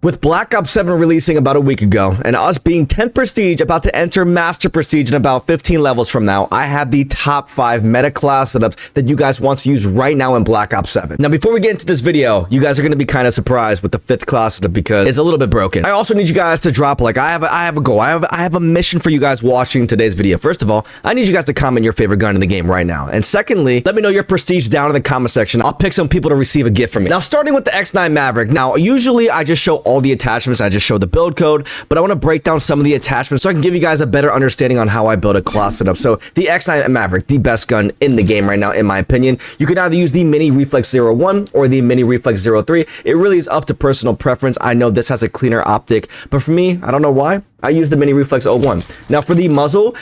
With Black Ops 7 releasing about a week ago, and us being 10th Prestige about to enter Master Prestige in about 15 levels from now, I have the top 5 meta class setups that you guys want to use right now in Black Ops 7. Now, before we get into this video, you guys are going to be kind of surprised with the 5th class setup because it's a little bit broken. I also need you guys to drop, like, I have a goal. I have a mission for you guys watching today's video. First of all, I need you guys to comment your favorite gun in the game right now. And secondly, let me know your prestige down in the comment section. I'll pick some people to receive a gift from me. Now, starting with the X9 Maverick. Now, usually I just show all the attachments. I just show the build code, but I want to break down some of the attachments so I can give you guys a better understanding on how I build a class setup. So the X9 Maverick, the best gun in the game right now, in my opinion. You can either use the Mini Reflex 01 or the Mini Reflex 03. It really is up to personal preference. I know this has a cleaner optic, but for me, I don't know why, I use the Mini Reflex 01. Now for the muzzle,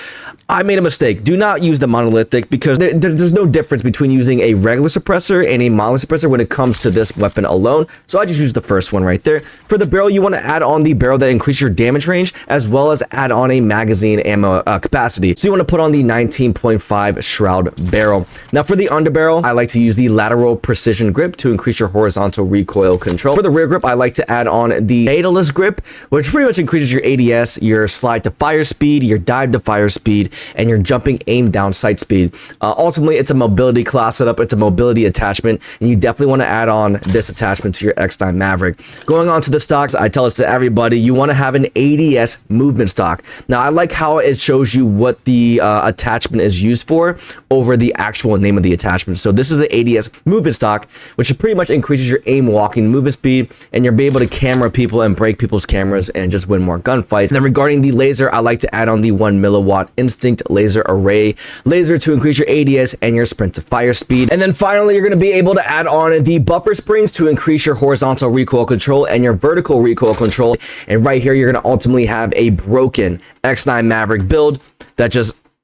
I made a mistake. Do not use the monolithic because there's no difference between using a regular suppressor and a monolithic suppressor when it comes to this weapon alone. So I just used the first one right there. For the barrel, you want to add on the barrel that increases your damage range as well as add on a magazine ammo capacity. So you want to put on the 19.5 Shroud barrel. Now for the underbarrel, I like to use the lateral precision grip to increase your horizontal recoil control. For the rear grip, I like to add on the dataless grip, which pretty much increases your ADS, your slide to fire speed, your dive to fire speed, and your jumping aim down sight speed. Ultimately, it's a mobility class setup. It's a mobility attachment, and you definitely want to add on this attachment to your X9 Maverick. Going on to the stocks, I tell this to everybody, you want to have an ADS movement stock. Now, I like how it shows you what the attachment is used for over the actual name of the attachment. So this is the ADS movement stock, which pretty much increases your aim walking movement speed, and you'll be able to camera people and break people's cameras and just win more gunfights. And then regarding the laser, I like to add on the 1 milliwatt instinct laser array laser to increase your ADS and your sprint to fire speed. And then finally, you're going to be able to add on the buffer springs to increase your horizontal recoil control and your vertical recoil control. And right here, you're going to ultimately have a broken X9 Maverick build that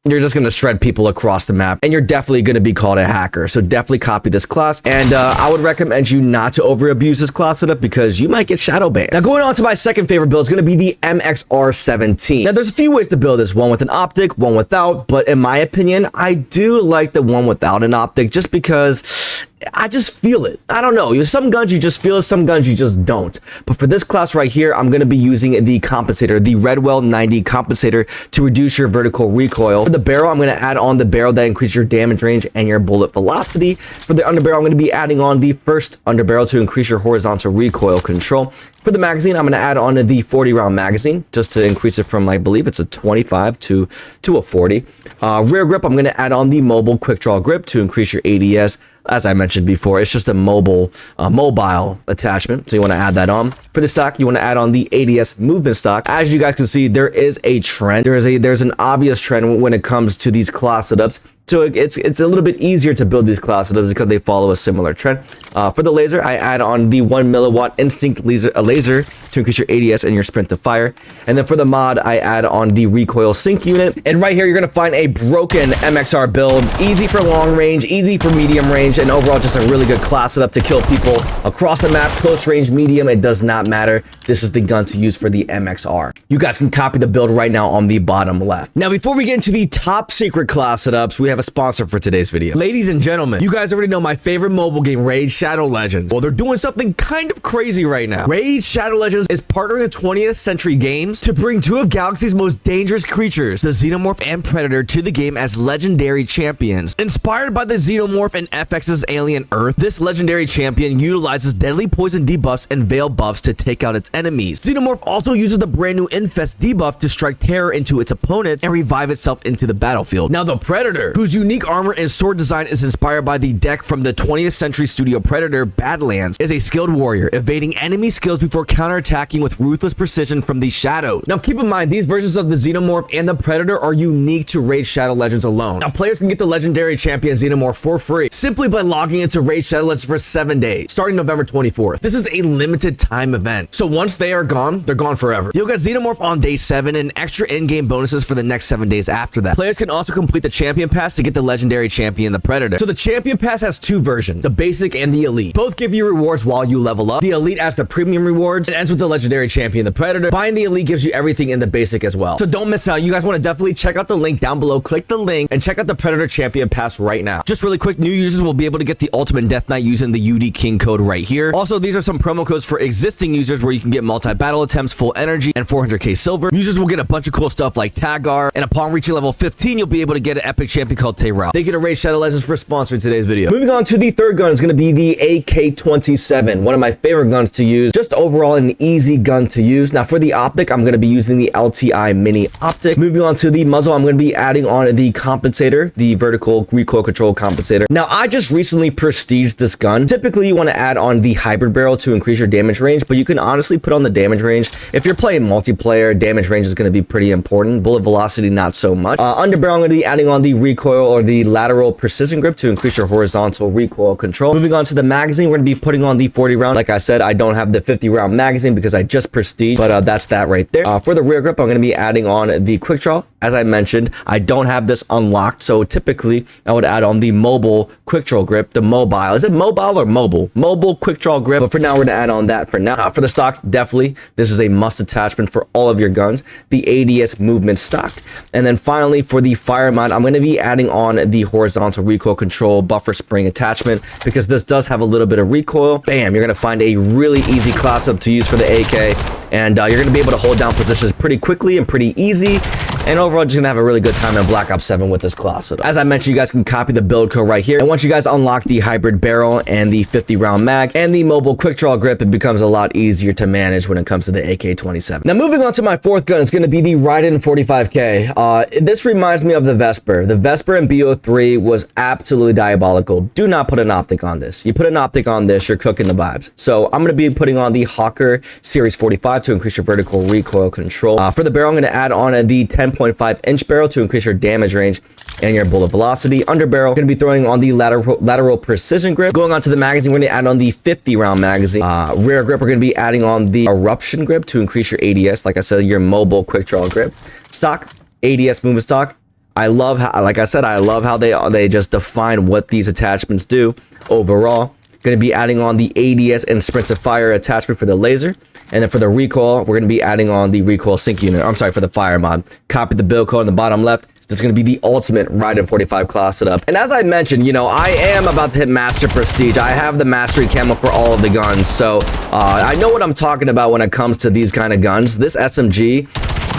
you're just going to shred people across the map, and you're definitely going to be called a hacker. So definitely copy this class, and I would recommend you not to over abuse this class setup because you might get shadow banned. Now going on to my second favorite build is going to be the MXR17. Now there's a few ways to build this, one with an optic, one without, but in my opinion, I do like the one without an optic just because I just feel it. I don't know. Some guns you just feel it, some guns you just don't. But for this class right here, I'm going to be using the compensator, the Redwell 90 compensator to reduce your vertical recoil. For the barrel, I'm going to add on the barrel that increases your damage range and your bullet velocity. For the underbarrel, I'm going to be adding on the first underbarrel to increase your horizontal recoil control. For the magazine, I'm going to add on the 40 round magazine just to increase it from, I believe it's a 25 to a 40. Rear grip, I'm going to add on the mobile quick draw grip to increase your ADS. As I mentioned before, it's just a mobile attachment, so you want to add that on. For the stock, you want to add on the ADS movement stock. As you guys can see, there is a trend. There's an obvious trend when it comes to these class setups. So it's a little bit easier to build these class setups because they follow a similar trend. For the laser, I add on the 1 milliwatt instinct laser to increase your ADS and your sprint to fire. And then for the mod, I add on the recoil sync unit. And right here, you're going to find a broken MXR build. Easy for long range, easy for medium range, and overall just a really good class setup to kill people across the map, close range, medium, it does not matter. This is the gun to use for the MXR. You guys can copy the build right now on the bottom left. Now, before we get into the top secret class setups, we have a sponsor for today's video. Ladies and gentlemen, you guys already know my favorite mobile game, Raid Shadow Legends. Well, they're doing something kind of crazy right now. Raid Shadow Legends is partnering with 20th Century Games to bring two of Galaxy's most dangerous creatures, the Xenomorph and Predator, to the game as legendary champions. Inspired by the Xenomorph and FX's Alien Earth, this legendary champion utilizes deadly poison debuffs and veil buffs to take out its enemies. Xenomorph also uses the brand new Infest debuff to strike terror into its opponents and revive itself into the battlefield. Now, the Predator, whose unique armor and sword design is inspired by the deck from the 20th Century Studio Predator Badlands, is a skilled warrior, evading enemy skills before counterattacking with ruthless precision from the shadows. Now, keep in mind, these versions of the Xenomorph and the Predator are unique to Raid Shadow Legends alone. Now, players can get the legendary champion Xenomorph for free simply by logging into Raid Shadow Legends for 7 days, starting November 24th. This is a limited time event, so once they are gone, they're gone forever. You'll get Xenomorph on day 7 and extra in-game bonuses for the next 7 days after that. Players can also complete the champion pass to get the legendary champion, the Predator. So the champion pass has two versions, the basic and the elite. Both give you rewards while you level up. The elite has the premium rewards and ends with the legendary champion, the Predator. Buying the elite gives you everything in the basic as well. So don't miss out. You guys want to definitely check out the link down below. Click the link and check out the Predator champion pass right now. Just really quick, new users will be be able to get the Ultimate Death Knight using the UD King code right here. Also, these are some promo codes for existing users where you can get multi-battle attempts, full energy, and 400k silver. Users will get a bunch of cool stuff like Tagoar, and upon reaching level 15, you'll be able to get an epic champion called Tayrel. Thank you to Raid Shadow Legends for sponsoring today's video. Moving on to the third gun is going to be the AK-27, one of my favorite guns to use. Just overall an easy gun to use. Now for the optic, I'm going to be using the LTI Mini Optic. Moving on to the muzzle, I'm going to be adding on the compensator, the vertical recoil control compensator. Now I just recently prestiged this gun. Typically you want to add on the hybrid barrel to increase your damage range, but you can honestly put on the damage range. If you're playing multiplayer, damage range is going to be pretty important. Bullet velocity, not so much. Under barrel, I'm going to be adding on the recoil or the lateral precision grip to increase your horizontal recoil control. Moving on to the magazine, we're going to be putting on the 40 round. Like I said, I don't have the 50 round magazine because I just prestige, but that's that right there. For the rear grip, I'm going to be adding on the quick draw. As I mentioned, I don't have this unlocked, so typically I would add on the mobile quick draw grip, the mobile. Is it mobile or mobile? Mobile quick draw grip, but for now we're going to add on that for now. For the stock, definitely, this is a must attachment for all of your guns, the ADS movement stock. And then finally, for the fire mod, I'm going to be adding on the horizontal recoil control buffer spring attachment because this does have a little bit of recoil. Bam, you're going to find a really easy class up to use for the AK, and you're going to be able to hold down positions pretty quickly and pretty easy. And overall, just gonna have a really good time in Black Ops 7 with this class setup. As I mentioned, you guys can copy the build code right here. And once you guys unlock the hybrid barrel and the 50 round mag and the mobile quick draw grip, it becomes a lot easier to manage when it comes to the AK-27. Now, moving on to my fourth gun, it's gonna be the Ryden 45K. This reminds me of the Vesper. The Vesper in BO3 was absolutely diabolical. Do not put an optic on this. You put an optic on this, you're cooking the vibes. So I'm gonna be putting on the Hawker Series 45 to increase your vertical recoil control. For the barrel, I'm gonna add on the 10.5-inch barrel to increase your damage range and your bullet velocity. Under barrel, going to be throwing on the lateral precision grip. Going on to the magazine, we're going to add on the 50 round magazine. Rear grip, we're going to be adding on the eruption grip to increase your ADS. Like I said, your mobile quick draw grip. Stock, ADS movement stock. I love how, like I said, I love how they just define what these attachments do overall. Going to be adding on the ADS and Sprint to Fire attachment for the laser. And then for the recoil, we're going to be adding on the recoil sync unit. I'm sorry, for the fire mod. Copy the build code on the bottom left. This is going to be the ultimate Ryden 45 class setup. And as I mentioned, you know, I am about to hit Master Prestige. I have the Mastery Camo for all of the guns. So I know what I'm talking about when it comes to these kind of guns. This SMG,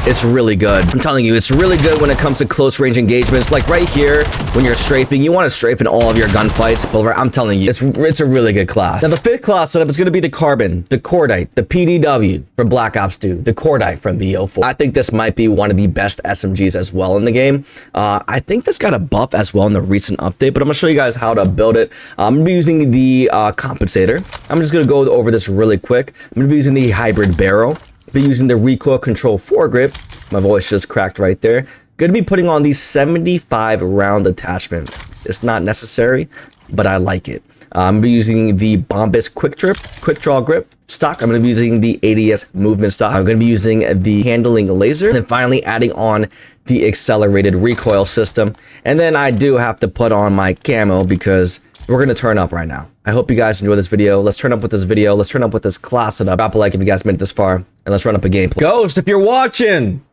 it's really good. I'm telling you, it's really good when it comes to close range engagements. Like right here, when you're strafing, you want to strafe in all of your gunfights. But I'm telling you, it's a really good class. Now, the fifth class setup is going to be the Carbon, the Cordite, the PDW from Black Ops 2, the Cordite from BO4. I think this might be one of the best SMGs as well in the game. I think this got a buff as well in the recent update, but I'm going to show you guys how to build it. I'm going to be using the compensator. I'm just going to go over this really quick. I'm going to be using the hybrid barrel. Be using the recoil control foregrip. My voice just cracked right there. Going to be putting on the 75 round attachment. It's not necessary, but I like it. I'm going to be using the Bombus quick draw grip stock. I'm going to be using the ADS movement stock. I'm going to be using the handling laser. And then finally adding on the accelerated recoil system. And then I do have to put on my camo because we're going to turn up right now. I hope you guys enjoy this video. Let's turn up with this video. Let's turn up with this class setup. Drop a like if you guys made it this far. And let's run up a gameplay. Ghost, if you're watching,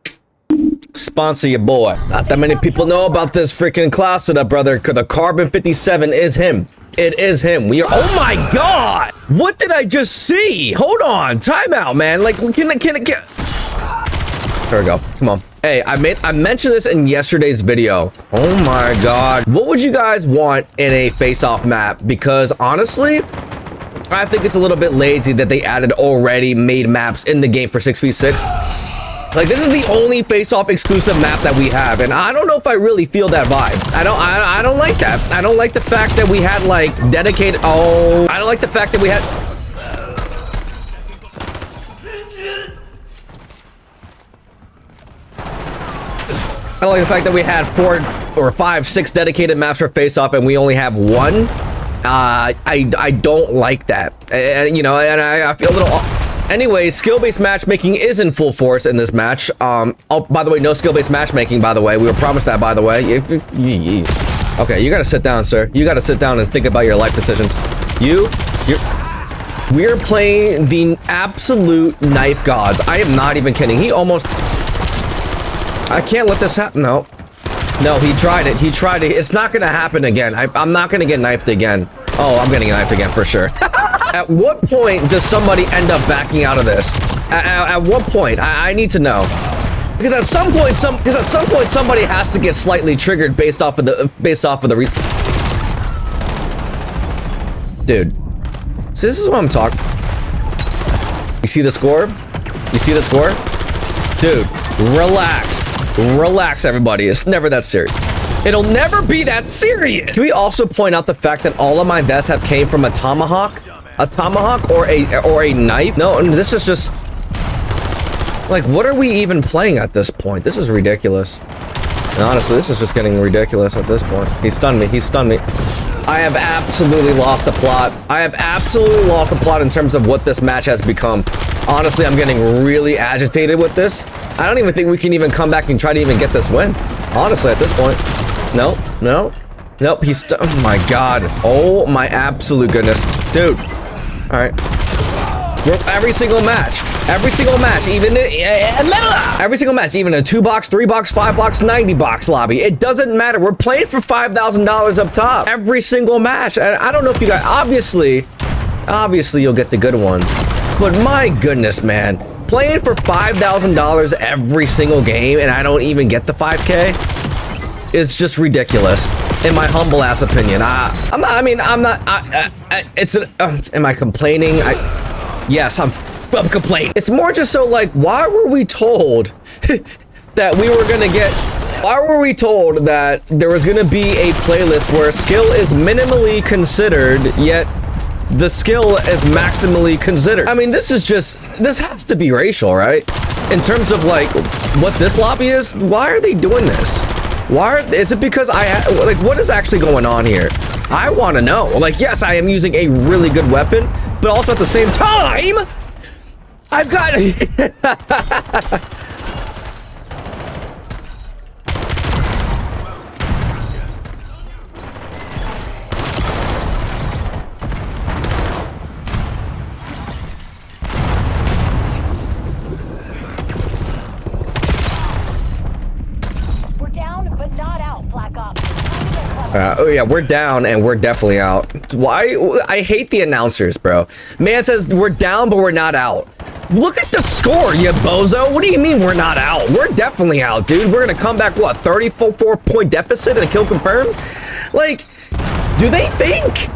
sponsor your boy. Not that many people know about this freaking class setup, brother. The Carbon 57 is him. It is him. We are. Oh my God! What did I just see? Hold on. Timeout, man. Like, can I? There we go. Come on. Hey, I mentioned this in yesterday's video. Oh my God. What would you guys want in a face-off map? Because honestly, I think it's a little bit lazy that they added already made maps in the game for 6v6. Like, this is the only face-off exclusive map that we have, and I don't know if I really feel that vibe. I don't like that. I don't like the fact that we had like dedicated. Oh, I don't like the fact that we had. I don't like the fact that we had 4 or 5, 6 dedicated maps for face-off, and we only have 1. I don't like that, and you know, and I feel a little. Anyway, skill-based matchmaking is in full force in this match. Oh, by the way, no skill-based matchmaking, by the way. We were promised that, by the way. Okay, you gotta sit down, sir. You gotta sit down and think about your life decisions. We're playing the absolute knife gods. I am not even kidding. He almost... I can't let this happen. No. No, he tried it. He tried it. It's not gonna happen again. I'm not gonna get knifed again. Oh, I'm getting knifed again for sure. At what point does somebody end up backing out of this? At what point? I need to know. Because at some point, somebody has to get slightly triggered based off of the Dude. So this is what I'm talking. You see the score? You see the score? Dude, relax. Relax, everybody. It's never that serious. It'll never be that serious. Can we also point out the fact that all of my vests have came from a tomahawk? A tomahawk or a knife? No, this is just... Like, what are we even playing at this point? This is ridiculous. And honestly, this is just getting ridiculous at this point. He stunned me. He stunned me. I have absolutely lost the plot. I have absolutely lost the plot in terms of what this match has become. Honestly, I'm getting really agitated with this. I don't even think we can even come back and try to even get this win. Honestly, at this point. No, no. Nope, he's... Oh my god. Oh my absolute goodness. Dude. Alright. Every single match, even every single match, even a 2-box, 3-box, 5-box, 90-box lobby. It doesn't matter. We're playing for $5,000 up top. Every single match. And I don't know if you guys, obviously you'll get the good ones. But my goodness, man. Playing for $5,000 every single game and I don't even get the 5K is just ridiculous. In my humble ass opinion. Am I complaining? Yes, I'm complaining. It's more just so like, why were we told that we were gonna get... Why were we told that there was gonna be a playlist where skill is minimally considered, yet the skill is maximally considered? I mean, this has to be racial, right? In terms of like, what this lobby is, why are they doing this? Is it because like, what is actually going on here? I want to know. Like, yes, I am using a really good weapon, but also at the same time, I've got... Oh yeah, we're down and we're definitely out. Why? I hate the announcers, bro. Man says we're down, but we're not out. Look at the score, you bozo. What do you mean we're not out? We're definitely out, dude. We're gonna come back, what, 34-point deficit and a kill confirmed? Like, do they think